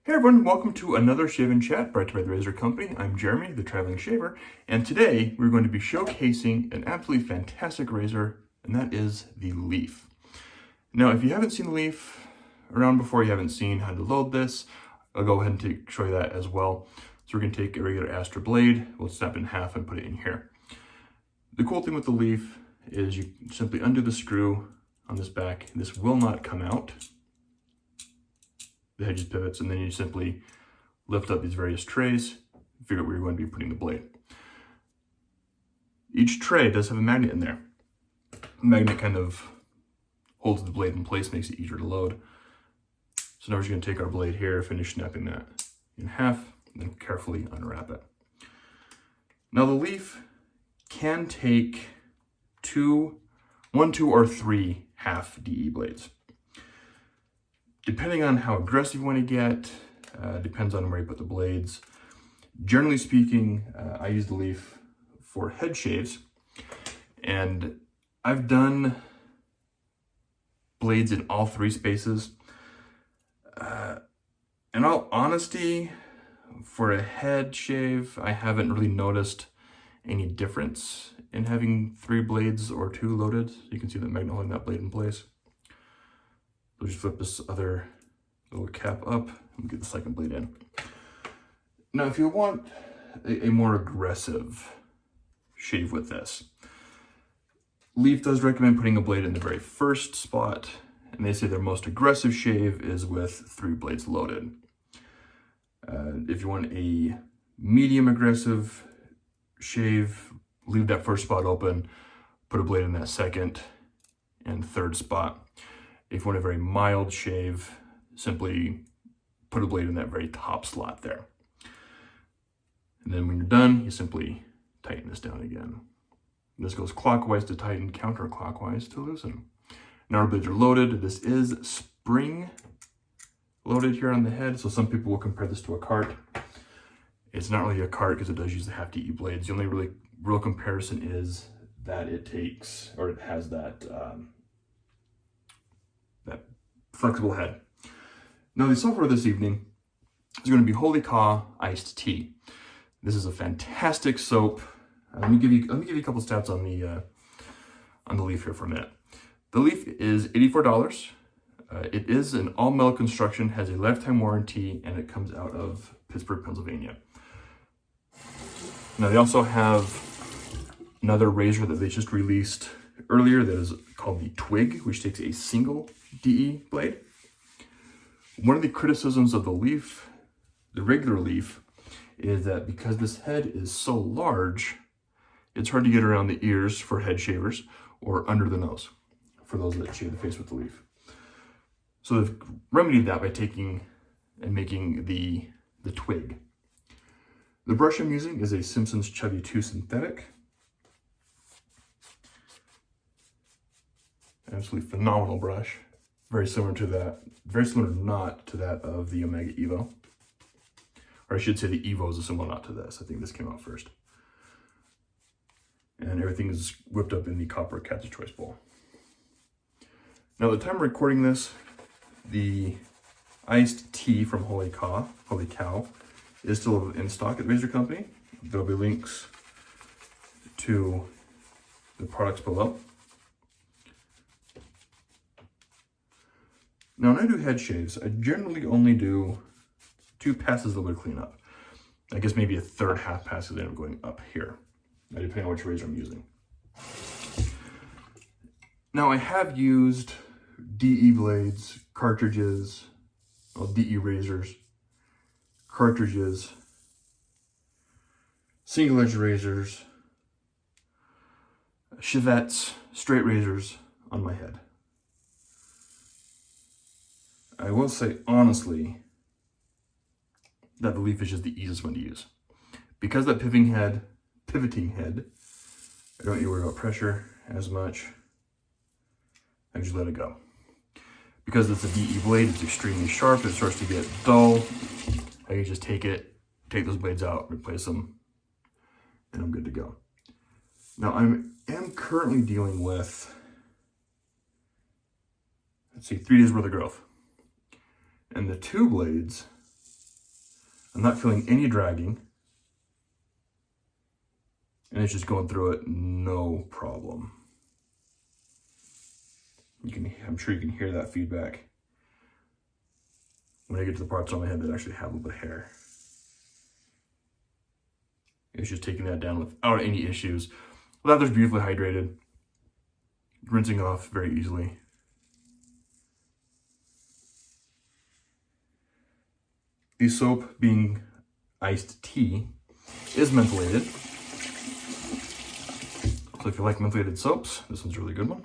Hey everyone, welcome to another Shave and Chat brought to you by the Razor Company. I'm Jeremy, the Traveling Shaver, and today we're going to be showcasing an absolutely fantastic razor, and that is the Leaf. Now, if you haven't seen the Leaf around before, you haven't seen how to load this, I'll go ahead and show you that as well. So we're going to take a regular Astra blade, we'll snap it in half and put it in here. The cool thing with the Leaf is you simply undo the screw on this back. This will not come out. The head just pivots, and then you simply lift up these various trays, figure out where you're going to be putting the blade. Each tray does have a magnet in there. The magnet kind of holds the blade in place, makes it easier to load. So now we're just going to take our blade here, finish snapping that in half, and then carefully unwrap it. Now the Leaf can take one, two, or three half DE blades. Depending on how aggressive you want to get, depends on where you put the blades. Generally speaking, I use the Leaf for head shaves, and I've done blades in all three spaces. In all honesty, for a head shave, I haven't really noticed any difference in having three blades or two loaded. You can see the magnet holding that blade in place. We'll just flip this other little cap up and get the second blade in. Now, if you want a more aggressive shave with this, Leaf does recommend putting a blade in the very first spot, and they say their most aggressive shave is with three blades loaded. If you want a medium aggressive shave, leave that first spot open, put a blade in that second and third spot. If you want a very mild shave, simply put a blade in that very top slot there. And then when you're done, you simply tighten this down again. And this goes clockwise to tighten, counterclockwise to loosen. Now our blades are loaded. This is spring loaded here on the head, so some people will compare this to a cart. It's not really a cart because it does use the half DE blades. The only really real comparison is that it has that flexible head. Now the software this evening is going to be Holy Caw Iced Tea. This is a fantastic soap. Let me give you a couple stats on the Leaf here for a minute. The Leaf is $84. It is an all metal construction, has a lifetime warranty, and it comes out of Pittsburgh, Pennsylvania. Now they also have another razor that they just released earlier that is called the Twig, which takes a single DE blade. One of the criticisms of the Leaf, the regular Leaf, is that because this head is so large, it's hard to get around the ears for head shavers or under the nose for those that shave the face with the Leaf. So they've remedied that by taking and making the Twig. The brush I'm using is a Simpson's Chubby 2 synthetic. Absolutely phenomenal brush. Very similar knot to that of the Omega Evo. Or I should say the Evo is a similar knot to this. I think this came out first. And everything is whipped up in the copper Cat's Choice bowl. Now, at the time of recording this, the iced tea from Holy Cow, is still in stock at Razor Company. There'll be links to the products below. Now, when I do head shaves, I generally only do 2 passes of liquid cleanup. I guess maybe a third half pass because I end up going up here, depending on which razor I'm using. Now, I have used DE blades, cartridges, DE razors, cartridges, single edge razors, chivettes, straight razors on my head. I will say honestly that the Leaf is just the easiest one to use. Because that pivoting head, I don't need to worry about pressure as much. I just let it go. Because it's a DE blade, it's extremely sharp, it starts to get dull. I can just take those blades out, replace them, and I'm good to go. Now I am currently dealing with, let's see, 3 days worth of growth. And the 2 blades I'm not feeling any dragging. And it's just going through it, no problem. I'm sure you can hear that feedback when I get to the parts on my head that actually have a little bit of hair. It's just taking that down without any issues. Leather's beautifully hydrated, rinsing off very easily. The soap, being iced tea, is mentholated. So if you like mentholated soaps, this one's a really good one.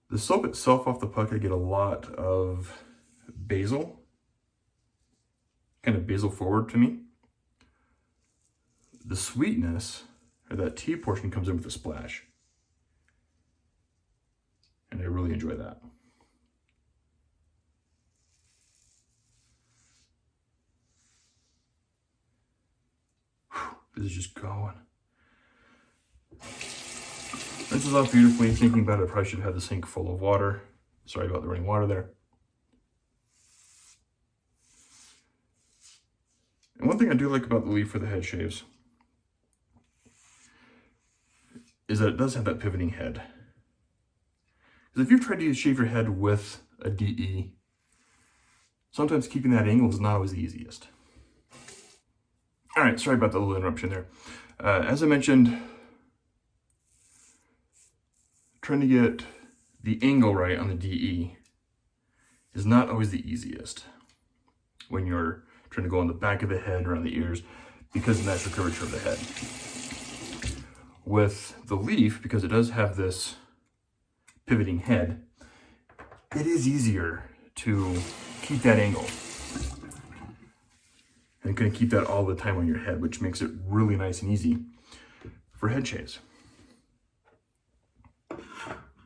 The soap itself off the puck, I get a lot of basil, kind of basil forward to me. The sweetness, or that tea portion, comes in with a splash. And I really enjoy that. This is just going. Rinses off beautifully. Thinking about it, I probably should have had the sink full of water. Sorry about the running water there. And one thing I do like about the leaf for the head shaves is that it does have that pivoting head. Because if you've tried to shave your head with a DE, sometimes keeping that angle is not always the easiest. All right, sorry about the little interruption there. As I mentioned, trying to get the angle right on the DE is not always the easiest when you're trying to go on the back of the head, around the ears, because of the natural curvature of the head. With the leaf, because it does have this pivoting head, it is easier to keep that angle. And kind of keep that all the time on your head, which makes it really nice and easy for head shaves.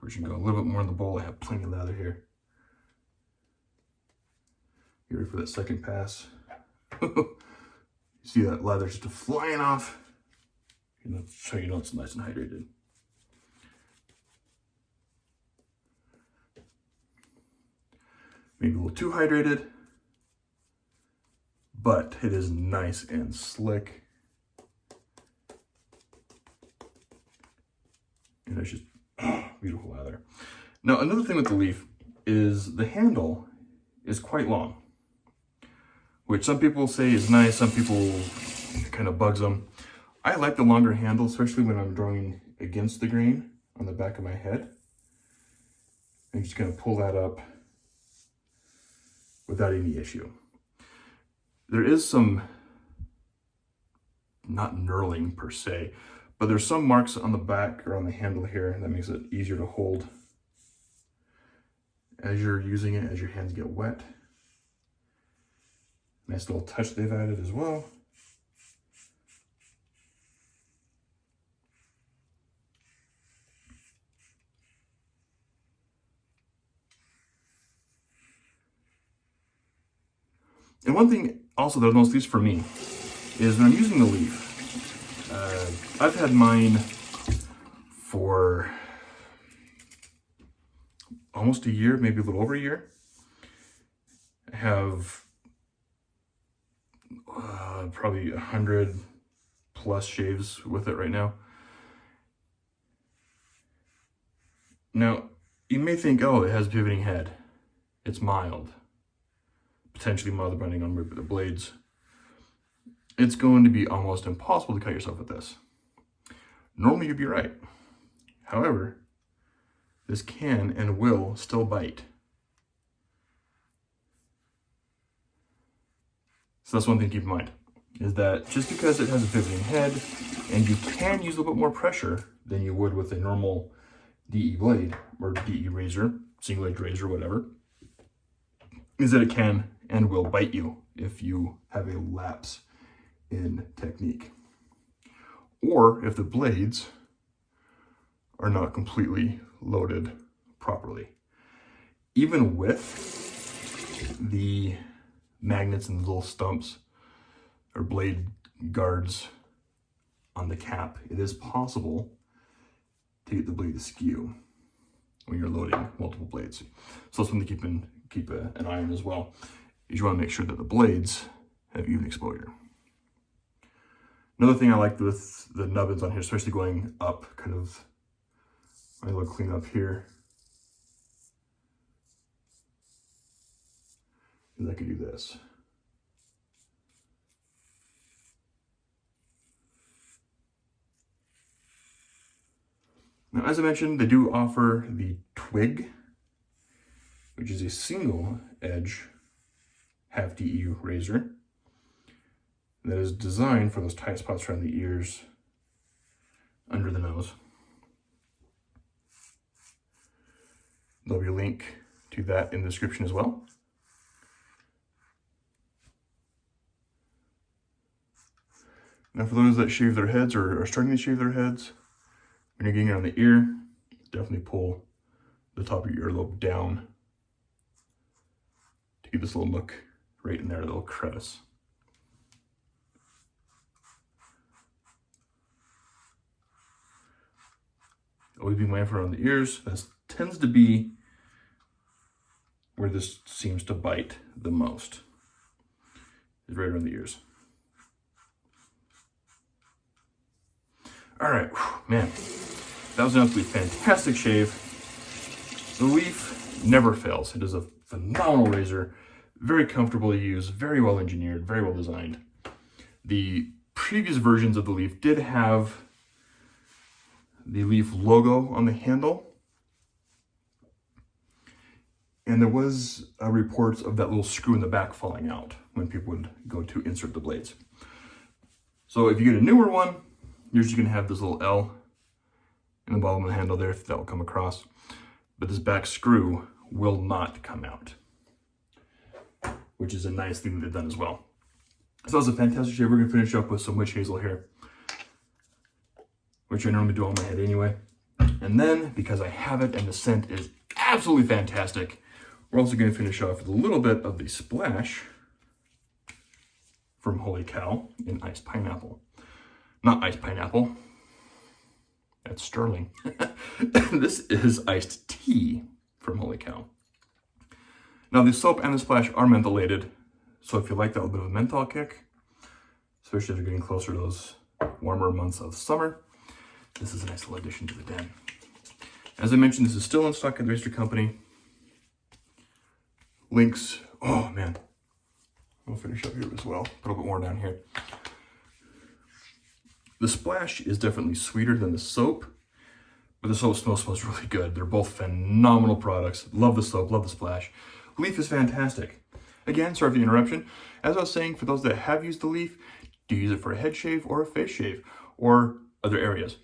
We should go a little bit more in the bowl. I have plenty of lather here. You ready for that second pass? You see that lather just flying off? So you know it's nice and hydrated. Maybe a little too hydrated, but it is nice and slick. And it's just beautiful lather. Now, another thing with the leaf is the handle is quite long, which some people say is nice, some people it kind of bugs them. I like the longer handle, especially when I'm drawing against the grain on the back of my head. I'm just going to pull that up without any issue. There is some, not knurling per se, but there's some marks on the back or on the handle here that makes it easier to hold as you're using it, as your hands get wet. Nice little touch they've added as well. And one thing also that I've noticed, at least for me, is when I'm using the leaf, I've had mine for almost a year, maybe a little over a year. I have probably 100 plus shaves with it right now. Now, you may think, oh, it has a pivoting head. It's mild. Potentially mild depending on the blades. It's going to be almost impossible to cut yourself with this. Normally you'd be right. However, this can and will still bite. So that's one thing to keep in mind, is that just because it has a pivoting head and you can use a little bit more pressure than you would with a normal DE blade or DE razor, single edge razor, whatever, is that it can and will bite you if you have a lapse in technique. Or if the blades are not completely loaded properly. Even with the magnets and the little stumps or blade guards on the cap, it is possible to get the blade askew, when you're loading multiple blades. So that's something to keep an eye on as well, is you want to make sure that the blades have even exposure. Another thing I like with the nubbins on here, especially going up, kind of, I look clean up here, is I can do this. Now, as I mentioned, they do offer the Twig, which is a single edge half DE razor that is designed for those tight spots around the ears, under the nose. There'll be a link to that in the description as well. Now, for those that shave their heads or are starting to shave their heads, when you're getting it on the ear, definitely pull the top of your earlobe down to get this little nook right in there, a little crevice. Always be mindful around the ears. That tends to be where this seems to bite the most, is right around the ears. All right, man, that was an absolutely fantastic shave. The leaf never fails. It is a phenomenal razor, very comfortable to use, very well engineered, very well designed. The previous versions of the leaf did have the leaf logo on the handle, and there was reports of that little screw in the back falling out when people would go to insert the blades. So if you get a newer one, you're just going to have this little L in the bottom of the handle there, if that will come across. But this back screw will not come out, which is a nice thing that they've done as well. So that was a fantastic shave. We're going to finish up with some witch hazel here, which I normally do on my head anyway. And then, because I have it and the scent is absolutely fantastic, we're also going to finish off with a little bit of the splash from Holy Cow in iced pineapple. Not iced pineapple, that's Sterling. This is iced tea from Holy Cow. Now, the soap and the splash are mentholated, so if you like that little bit of a menthol kick, especially as you're getting closer to those warmer months of summer, this is a nice little addition to the den. As I mentioned, this is still in stock at the Razor Company. Links, oh man, I'll finish up here as well, put a little bit more down here. The splash is definitely sweeter than the soap, but the soap smells really good. They're both phenomenal products. Love the soap, love the splash. Leaf is fantastic. Again, sorry for the interruption. As I was saying, for those that have used the leaf, do you use it for a head shave or a face shave or other areas?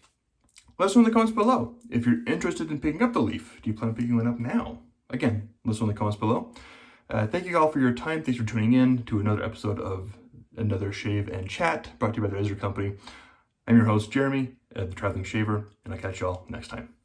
Let us know in the comments below. If you're interested in picking up the leaf, do you plan on picking one up now? Again, let us know in the comments below. Thank you all for your time. Thanks for tuning in to another episode of Another Shave and Chat, brought to you by the Razor Company. I'm your host, Jeremy, the Traveling Shaver, and I'll catch y'all next time.